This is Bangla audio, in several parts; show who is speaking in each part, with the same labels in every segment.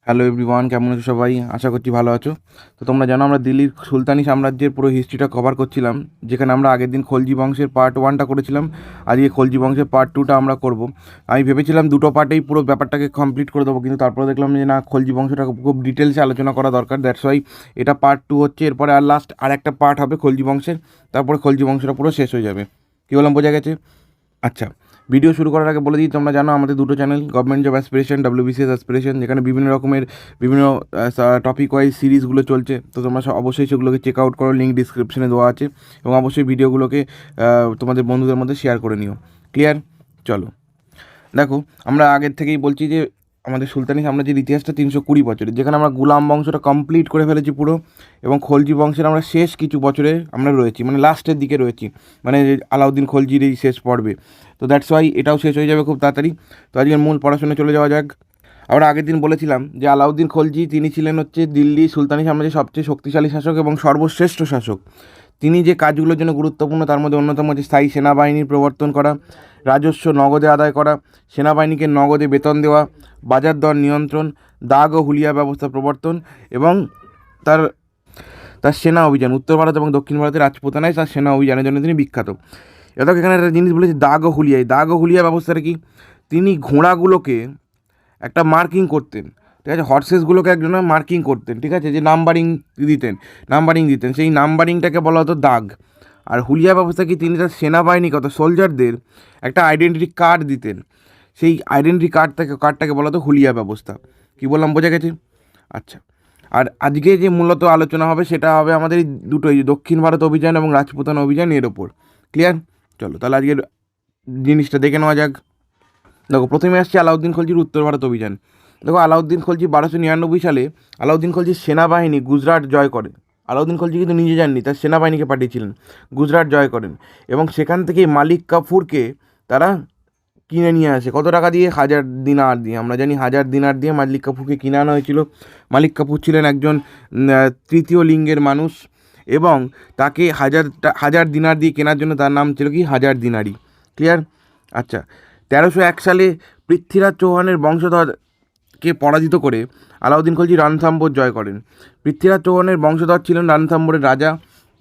Speaker 1: হ্যালো এভরিওয়ান, কেমন আছো সবাই? আশা করছি ভালো আছো। তো তোমরা জানো আমরা দিল্লির সুলতানি সাম্রাজ্যের পুরো হিস্ট্রিটা কভার করছিলাম, যেখানে আমরা আগের দিন খলজি বংশের পার্ট 1টা করেছিলাম। আজকে খলজি বংশের পার্ট 2টা আমরা করব। আমি ভেবেছিলাম দুটো পার্টেই পুরো ব্যাপারটাকে কমপ্লিট করে দেবো, কিন্তু তারপরে দেখলাম যে না, খলজি বংশটা খুব ডিটেলসে আলোচনা করা দরকার। দ্যাটস ওয়াই এটা পার্ট 2 হচ্ছে। এরপরে আর লাস্ট আর একটা পার্ট হবে খলজি বংশের, তারপরে খলজি বংশটা পুরো শেষ হয়ে যাবে। কী বললাম, বোঝা গেছে? আচ্ছা, ভিডিও শুরু করার আগে বলে দিই, তোমরা জানো আমাদের দুটো channel, government job aspiration, WBCS aspiration, যেখানে বিভিন্ন রকমের বিভিন্ন টপিক ওয়াইজ সিরিজগুলো চলছে। তো তোমরা অবশ্যই সেগুলোকে চেক আউট করো, লিঙ্ক ডিসক্রিপশনে দেওয়া আছে। এবং অবশ্যই ভিডিওগুলোকে তোমাদের বন্ধুদের মধ্যে শেয়ার করে নিও। ক্লিয়ার? চলো দেখো, আমরা আগের থেকেই বলছি যে আমাদের সুলতানি সাম্রাজ্যের ইতিহাসটা 320 বছরের, যেখানে আমরা গুলাম বংশটা কমপ্লিট করে ফেলেছি পুরো, এবং খলজি বংশের আমরা শেষ কিছু বছরে আমরা রয়েছি, মানে লাস্টের দিকে রয়েছি, মানে আলাউদ্দিন খলজির এই শেষ পর্বে। তো দ্যাটস ওয়াই এটাও শেষ হয়ে যাবে খুব তাড়াতাড়ি। তো আজকের মূল পড়াশোনায় চলে যাওয়া যাক। আমরা আগের দিন বলেছিলাম যে আলাউদ্দিন খলজি তিনি ছিলেন হচ্ছে দিল্লি সুলতানি সাম্রাজ্যের সবচেয়ে শক্তিশালী শাসক এবং সর্বশ্রেষ্ঠ শাসক। তিনি যে কাজগুলোর জন্য গুরুত্বপূর্ণ তার মধ্যে অন্যতম হচ্ছে স্থায়ী সেনাবাহিনীর প্রবর্তন করা, রাজস্ব নগদে আদায় করা, সেনাবাহিনীকে নগদে বেতন দেওয়া, বাজার দর নিয়ন্ত্রণ, দাগ ও হুলিয়া ব্যবস্থা প্রবর্তন, এবং তার তার সেনা অভিযান উত্তর ভারত এবং দক্ষিণ ভারতের রাজপুতানায় তার সেনা অভিযানের জন্য তিনি বিখ্যাত। এত এখানে একটা জিনিস বলেছে, দাগ ও হুলিয়া। এই দাগ ও হুলিয়া ব্যবস্থাটা কি? তিনি ঘোড়াগুলোকে একটা মার্কিং করতেন, ঠিক আছে, হর্সেসগুলোকে একজন মার্কিং করতেন, ঠিক আছে, যে নাম্বারিং দিতেন, সেই নাম্বারিংটাকে বলা হতো দাগ। আর হুলিয়া ব্যবস্থা কি? তিনি তার সেনাবাহিনী কত সোলজারদের একটা আইডেন্টিটি কার্ড দিতেন, সেই আইডেন্টিটি কার্ডটাকে বলা হতো হুলিয়া ব্যবস্থা। কি বললাম, বোঝা গেছে? আচ্ছা, আর আজকে যে মূলত আলোচনা হবে সেটা হবে আমাদের এই দুটোই, দক্ষিণ ভারত অভিযান এবং রাজপুতানা অভিযান, এর ওপর। ক্লিয়ার? চলো তাহলে আজকের জিনিসটা দেখে নেওয়া যাক। দেখো, প্রথমে আসছে আলাউদ্দিন খলজির উত্তর ভারত অভিযান। দেখো, আলাউদ্দিন খলজি 1299 সালে আলাউদ্দিন খলজির সেনাবাহিনী গুজরাট জয় করে। আলাউদ্দিন খলজি কিন্তু নিজে যাননি, তার সেনাবাহিনীকে পাঠিয়েছিলেন, গুজরাট জয় করেন। এবং সেখান থেকেই মালিক কাফুরকে তারা কিনে নিয়ে আসে। কত টাকা দিয়ে? 1000 দিনার দিয়ে। আমরা জানি 1000 দিনার দিয়ে মালিক কাফুরকে কিনে আনা হয়েছিল। মালিক কাফুর ছিলেন একজন তৃতীয় লিঙ্গের মানুষ, এবং তাকে 1000 দিনার দিয়ে কেনার জন্য তার নাম ছিল কি? 1000 দিনারি। ক্লিয়ার? আচ্ছা, 1301 সালে পৃথ্বীরাজ চৌহানের বংশধরকে পরাজিত করে আলাউদ্দিন খলজি রণথাম্বোর জয় করেন। পৃথ্বীরাজ চৌহানের বংশধর ছিলেন রণথাম্বোরের রাজা,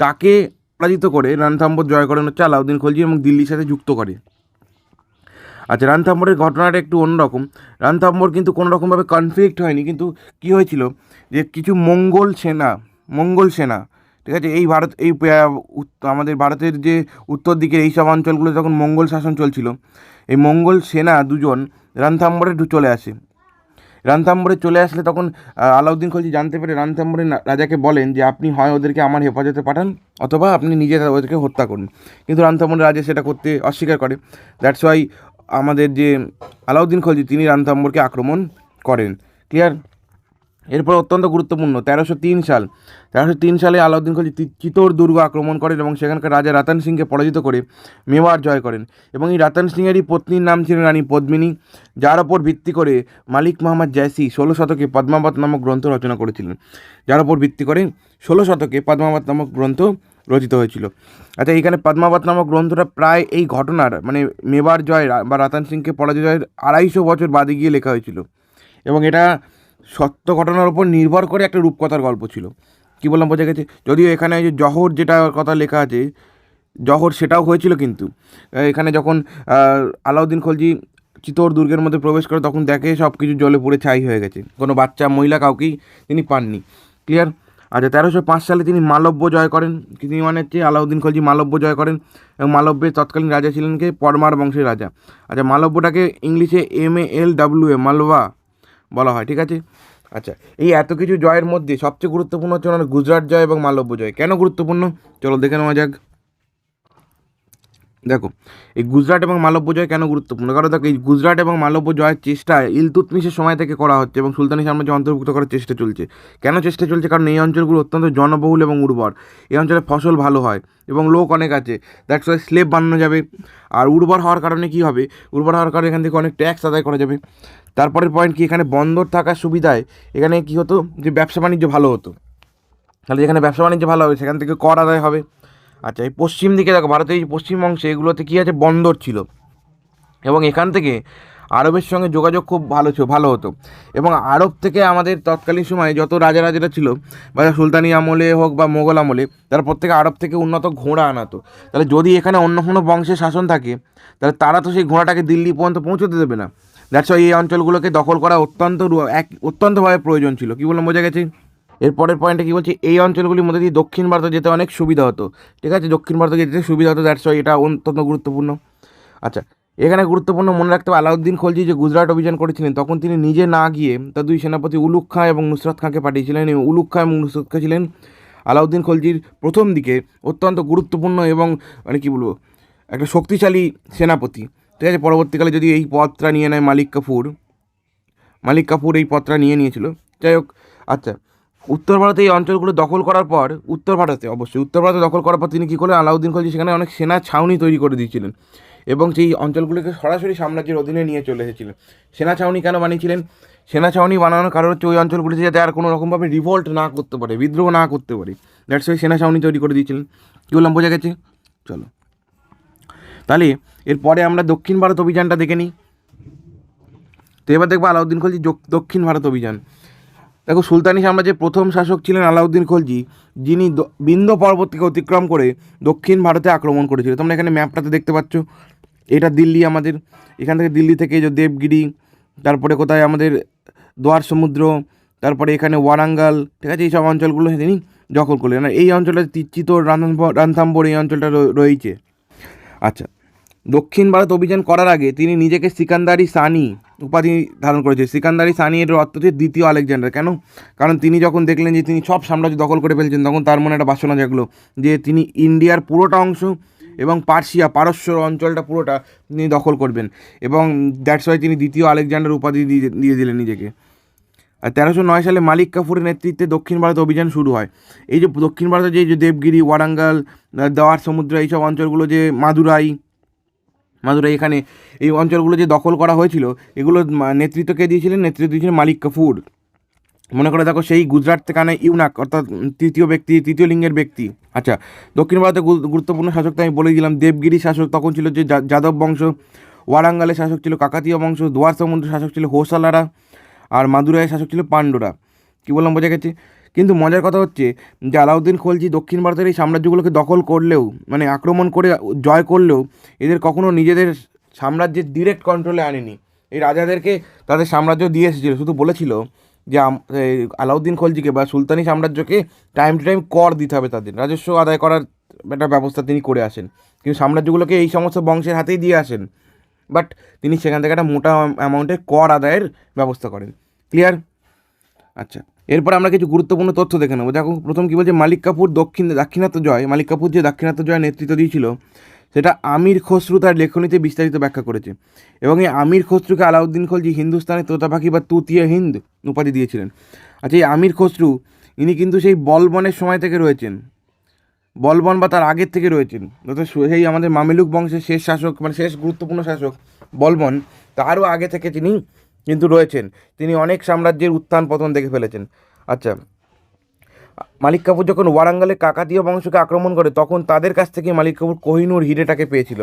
Speaker 1: তাকে পরাজিত করে রণথাম্বোর জয় করেন হচ্ছে আলাউদ্দিন খলজি এবং দিল্লির সাথে যুক্ত করে। আচ্ছা, রণথাম্বোরের ঘটনাটা একটু অন্যরকম। রণথাম্বোর কিন্তু কোনো রকমভাবে কনফ্লিক্ট হয়নি, কিন্তু কী হয়েছিল যে কিছু মঙ্গল সেনা, ঠিক আছে, এই ভারত এই আমাদের ভারতের যে উত্তর দিকের এই সব অঞ্চলগুলো যখন মঙ্গল শাসন চলছিল, এই মঙ্গল সেনা দুজন রণথাম্বোরে চলে আসলে তখন আলাউদ্দিন খলজি জানতে পেরে রণথাম্বোরের রাজাকে বলেন যে আপনি হয় ওদেরকে আমার হেফাজতে পাঠান, অথবা আপনি নিজে ওদেরকে হত্যা করুন। কিন্তু রণথাম্বোরের রাজা সেটা করতে অস্বীকার করে। দ্যাটস ওয়াই আমাদের যে আলাউদ্দিন খলজি তিনি রণথাম্বোরকে আক্রমণ করেন। ক্লিয়ার? এরপর অত্যন্ত গুরুত্বপূর্ণ 1303 সালে আলাউদ্দিন খলজি চিতোর দুর্গ আক্রমণ করেন এবং সেখানকার রাজা রতন সিংকে পরাজিত করে মেওয়ার জয় করেন। এবং এই রতন সিংয়েরই পত্নীর নাম ছিল রানী পদ্মিনী, যার ওপর ভিত্তি করে মালিক মোহাম্মদ জায়সি 16 শতকে পদ্মাবত নামক গ্রন্থ রচনা করেছিলেন। যার ওপর ভিত্তি করে 16 শতকে পদ্মাবত নামক গ্রন্থ রচিত হয়েছিল। আচ্ছা, এইখানে পদ্মাবত নামক গ্রন্থটা প্রায় এই ঘটনার মানে মেবার জয় বা রতন সিংকে পরাজিত জয়ের 250 বছর বাদে গিয়ে লেখা হয়েছিল, এবং এটা সত্য ঘটনার উপর নির্ভর করে একটা রূপকথার গল্প ছিল। কী বললাম, বোঝা গেছে? যদিও এখানে যে জহর যেটা কথা লেখা আছে, জহর সেটাও হয়েছিল, কিন্তু এখানে যখন আলাউদ্দিন খলজি চিতোর দুর্গের মধ্যে প্রবেশ করে তখন দেখে সব কিছু জলে পুড়ে ছাই হয়ে গেছে, কোনো বাচ্চা মহিলা কাউকেই তিনি পাননি। ক্লিয়ার? আচ্ছা, 1305 সালে তিনি মালব্য জয় করেন। তিনি মানে হচ্ছে আলাউদ্দিন খলজি মালব্য জয় করেন, এবং মালব্যের তৎকালীন রাজা ছিলেন কে? পরমার বংশের রাজা। আচ্ছা, মালব্যটাকে ইংলিশে MALWA মালওয়া বলা হয়, ঠিক আছে? আচ্ছা, এই এত কিছু জয়ের মধ্যে সবচেয়ে গুরুত্বপূর্ণ হচ্ছে ওনার গুজরাট জয় এবং মালব্য জয়। কেন গুরুত্বপূর্ণ? চলো দেখে নেওয়া যাক। দেখো, এই গুজরাট এবং মালব্য জয় কেন গুরুত্বপূর্ণ? কারণ দেখো, এই গুজরাট এবং মালব্য জয়ের চেষ্টা ইলতুৎমিশের সময় থেকে করা হচ্ছে এবং সুলতানি সাম্রাজ্যে অন্তর্ভুক্ত করার চেষ্টা চলছে। কেন চেষ্টা চলছে? কারণ এই অঞ্চলগুলো অত্যন্ত জনবহুল এবং উর্বর, এই অঞ্চলে ফসল ভালো হয় এবং লোক অনেক আছে। দ্যাটস ওয়াই স্লেভ বানানো যাবে। আর উর্বর হওয়ার কারণে কী হবে? উর্বর হওয়ার কারণে এখান থেকে অনেক ট্যাক্স আদায় করা যাবে। তারপরের পয়েন্ট কি? এখানে বন্দর থাকার সুবিধায় এখানে কী হতো? যে ব্যবসা বাণিজ্য ভালো হতো। তাহলে যেখানে ব্যবসা বাণিজ্য ভালো হবে সেখান থেকে কর আদায় হবে। আচ্ছা, এই পশ্চিম দিকে দেখো, ভারতের এই পশ্চিম অংশে এগুলোতে কী আছে? বন্দর ছিল, এবং এখান থেকে আরবের সঙ্গে যোগাযোগ খুব ভালো হতো। এবং আরব থেকে আমাদের তৎকালীন সময়ে যত রাজারা ছিল, বা সুলতানি আমলে হোক বা মোগল আমলে, তারা প্রত্যেকে আরব থেকে উন্নত ঘোড়া আনাতো। তাহলে যদি এখানে অন্য কোনো বংশের শাসন থাকে, তাহলে তারা তো সেই ঘোড়াটাকে দিল্লি পর্যন্ত পৌঁছতে দেবে না। দ্যাটস ওয়াই এই অঞ্চলগুলোকে দখল করা অত্যন্তভাবে প্রয়োজন ছিল। কী বললাম, বোঝা গেছে? এরপরের পয়েন্টে কী বলছি, এই অঞ্চলগুলির মধ্যে দিয়ে দক্ষিণ ভারতে যেতে অনেক সুবিধা হতো। ঠিক আছে, দক্ষিণ ভারতে যেতে সুবিধা হতো, দ্যাটস ওয়াই এটা অত্যন্ত গুরুত্বপূর্ণ। আচ্ছা, এখানে গুরুত্বপূর্ণ মনে রাখতে হবে, আলাউদ্দিন খলজি যে গুজরাট অভিযান করেছিলেন, তখন তিনি নিজে না গিয়ে তার দুই সেনাপতি উলুগ খাঁ এবং নুসরাত খাঁকে পাঠিয়েছিলেন। এবং উলুগ খাঁ এবং নুসরাত খাঁ ছিলেন আলাউদ্দিন খলজির প্রথম দিকে অত্যন্ত গুরুত্বপূর্ণ এবং মানে কী বলবো, একটা শক্তিশালী সেনাপতি। ঠিক আছে, পরবর্তীকালে যদি এই পথটা নিয়ে নেয় মালিক কাফুর এই পথটা নিয়েছিল। যাই হোক, আচ্ছা, উত্তর ভারতে এই অঞ্চলগুলো দখল করার পর, উত্তর ভারতে দখল করার পর তিনি কী করলেন, আলাউদ্দিন খলজি সেখানে অনেক সেনা ছাউনি তৈরি করে দিয়েছিলেন এবং সেই অঞ্চলগুলিকে সরাসরি সাম্রাজ্যের অধীনে নিয়ে চলে এসেছিলেন। সেনা ছাউনি কেন বানিয়েছিলেন? সেনা ছাউনি বানানোর কারণ হচ্ছে ওই অঞ্চলগুলিতে যাতে আর কোনো রকমভাবে রিভোল্ট না করতে পারে, বিদ্রোহ না করতে পারে। দ্যাটস ওয়াই সেনা ছাউনি তৈরি করে দিয়েছিলেন। কী বললাম, বোঝা গেছে? চলো, তাহলে এরপরে আমরা দক্ষিণ ভারত অভিযানটা দেখে নিই। তো এবার দেখবো আলাউদ্দিন খলজি দক্ষিণ ভারত অভিযান। দেখো, সুলতানি সাম্রাজ্যের প্রথম শাসক ছিলেন আলাউদ্দিন খলজি, যিনি বিন্ধ্য পর্বতকে অতিক্রম করে দক্ষিণ ভারতে আক্রমণ করেছিল। তোমরা এখানে ম্যাপটাতে দেখতে পাচ্ছ, এটা দিল্লি আমাদের। এখান থেকে দিল্লি থেকে যে দেবগিরি, তারপরে কোথায় আমাদের দোয়ার সমুদ্র, তারপরে এখানে ওয়ারাঙ্গাল, ঠিক আছে, এই সব অঞ্চলগুলো তিনি দখল করলেন। আর এই অঞ্চলটা চিত্তোর, রানথাম্বোর এই অঞ্চলটা রয়েছে। আচ্ছা, দক্ষিণ ভারত অভিযান করার আগে তিনি নিজেকে সিকান্দারি সানি উপাধি ধারণ করেছে। সিকান্দারি সানি এর অর্থ হচ্ছে দ্বিতীয় আলেকজান্ডার। কেন? কারণ তিনি যখন দেখলেন যে তিনি সব সাম্রাজ্য দখল করে ফেলছেন, তখন তার মনে একটা বাসনা জাগলো যে তিনি ইন্ডিয়ার পুরোটা অংশ এবং পারস্য অঞ্চলটা পুরোটা তিনি দখল করবেন। এবং দ্যাটস ওয়াই তিনি দ্বিতীয় আলেকজান্ডার উপাধি দিয়ে দিলেন নিজেকে। আর 1309 সালে মালিক কাফুরের নেতৃত্বে দক্ষিণ ভারত অভিযান শুরু হয়। এই যে দক্ষিণ ভারতে যে দেবগিরি, ওয়ারাঙ্গাল, দাওয়ার সমুদ্র, এইসব অঞ্চলগুলো, যে মাদুরাই, এখানে এই অঞ্চলগুলো যে দখল করা হয়েছিল, এগুলো নেতৃত্ব দিয়েছিলেন মালিক কাফুর। মনে করে দেখো, সেই গুজরাট থেকে আনা ইউনাক, অর্থাৎ তৃতীয় লিঙ্গের ব্যক্তি। আচ্ছা, দক্ষিণ ভারতে গুরুত্বপূর্ণ শাসক তো আমি বলেই দিলাম। দেবগিরি শাসক তখন ছিল যে যাদব বংশ, ওয়ারাঙ্গালের শাসক ছিল কাকাতীয় বংশ, দোয়ার সমুদ্র শাসক ছিল হোসালারা, আর মাদুরাইয়ের শাসক ছিল পাণ্ডরা। কী বললাম, বোঝা গেছে? কিন্তু মজার কথা হচ্ছে যে আলাউদ্দিন খলজি দক্ষিণ ভারতের এই সাম্রাজ্যগুলোকে দখল করলেও, মানে আক্রমণ করে জয় করলেও, এদের কখনো নিজেদের সাম্রাজ্যের ডিরেক্ট কন্ট্রোলে আনেনি। এই রাজাদেরকে তাদের সাম্রাজ্য দিয়ে এসেছিল, শুধু বলেছিল যে আলাউদ্দিন খলজিকে বা সুলতানি সাম্রাজ্যকে টাইম টু টাইম কর দিতে হবে, তাদের রাজস্ব আদায় করার একটা ব্যবস্থা তিনি করে আসেন। কিন্তু সাম্রাজ্যগুলোকে এই সমস্ত বংশের হাতেই দিয়ে আসেন, বাট তিনি সেখান থেকে একটা মোটা অ্যামাউন্টের কর আদায়ের ব্যবস্থা করেন। ক্লিয়ার? আচ্ছা, এরপর আমরা কিছু গুরুত্বপূর্ণ তথ্য দেখে নেবো। দেখো, প্রথম কী বলছে, মালিক কাফুর যে দাক্ষিণাত্য জয় নেতৃত্ব দিয়েছিল, সেটা আমির খসরু তার লেখনীতে বিস্তারিত ব্যাখ্যা করেছে। এবং এই আমির খসরুকে আলাউদ্দিন খলজি হিন্দুস্তানের তোতা পাখি বা তুতিয়া হিন্দ উপাধি দিয়েছিলেন। আচ্ছা, এই আমির খসরু ইনি কিন্তু সেই বলবনের সময় থেকে রয়েছেন, বলবন বা তার আগের থেকে রয়েছেন। অর্থাৎ সেই আমাদের মামেলুক বংশের শেষ শাসক, মানে শেষ গুরুত্বপূর্ণ শাসক বলবন, তারও আগে থেকে তিনি কিন্তু রয়েছেন। তিনি অনেক সাম্রাজ্যের উত্থান পতন দেখে ফেলেছেন। আচ্ছা, মালিক কাফুর যখন ওয়ারাঙ্গালে কাকাতীয় বংশকে আক্রমণ করে, তখন তাদের কাছ থেকে মালিক কাফুর কোহিনূর হিরেটাকে পেয়েছিল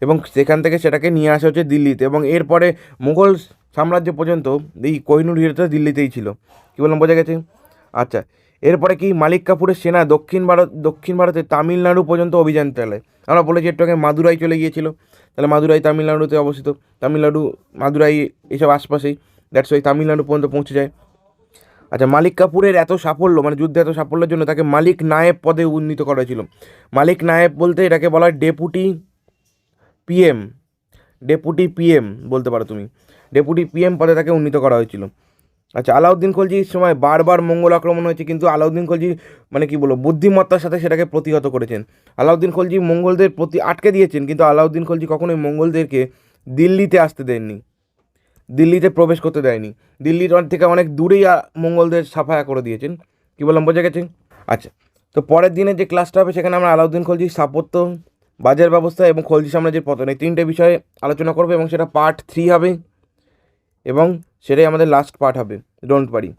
Speaker 1: এবং সেখান থেকে সেটাকে নিয়ে আসা হচ্ছে দিল্লিতে। এবং এরপরে মুঘল সাম্রাজ্য পর্যন্ত এই কোহিনূর হিরেটা দিল্লিতেই ছিল। কী বললাম, বোঝা গেছে? আচ্ছা, এরপরে কি মালিক কাফুরের সেনা দক্ষিণ ভারতে তামিলনাড়ু পর্যন্ত অভিযান চালায়। আমরা বলেছি একটু আগে মাদুরাই চলে গিয়েছিল, তাহলে মাদুরাই তামিলনাড়ুতে অবস্থিত। মাদুরাই এইসব আশপাশেই, দ্যাটস ওয়াই তামিলনাড়ু পর্যন্ত পৌঁছে যায়। আচ্ছা, মালিক কাফুরের এত সাফল্য, মানে যুদ্ধে এত সাফল্যের জন্য তাকে মালিক নায়েব পদে উন্নীত করা হয়েছিল। মালিক নায়েব বলতে এটাকে বলা হয় ডেপুটি পিএম বলতে পারো তুমি। ডেপুটি পিএম পদে তাকে উন্নীত করা হয়েছিল। আচ্ছা, আলাউদ্দিন খলজির সময় বারবার মঙ্গল আক্রমণ হয়েছে, কিন্তু আলাউদ্দিন খলজি মানে কি বলবো, বুদ্ধিমত্তার সাথে সেটাকে প্রতিহত করেছেন। আলাউদ্দিন খলজি মঙ্গলদের প্রতি আটকে দিয়েছেন, কিন্তু আলাউদ্দিন খলজি কখনোই মঙ্গলদেরকে দিল্লিতে আসতে দেননি, দিল্লিতে প্রবেশ করতে দেয়নি। দিল্লির থেকে অনেক দূরেই মঙ্গলদের সাফায়া করে দিয়েছেন। কী বললাম, বোঝা গেছে? আচ্ছা, তো পরের দিনে যে ক্লাসটা হবে, সেখানে আমরা আলাউদ্দিন খলজির স্থাপত্য, বাজার ব্যবস্থা এবং খলজি সাম্রাজ্যের পতন, এই তিনটে বিষয়ে আলোচনা করবো এবং সেটা পার্ট 3 হবে এবং সেটাই আমাদের লাস্ট পার্ট হবে। Don't worry.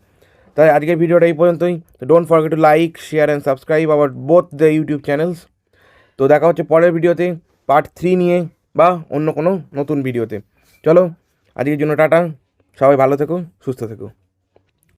Speaker 1: তাই আজকের ভিডিওটা এই পর্যন্তই। তো don't forget to like, share and subscribe our both the YouTube channels. তো দেখা হচ্ছে পরের ভিডিওতে পার্ট 3 নিয়ে বা অন্য কোনো নতুন ভিডিওতে। চলো, আজকের জন্য টাটা, সবাই ভালো থেকো, সুস্থ থেকো।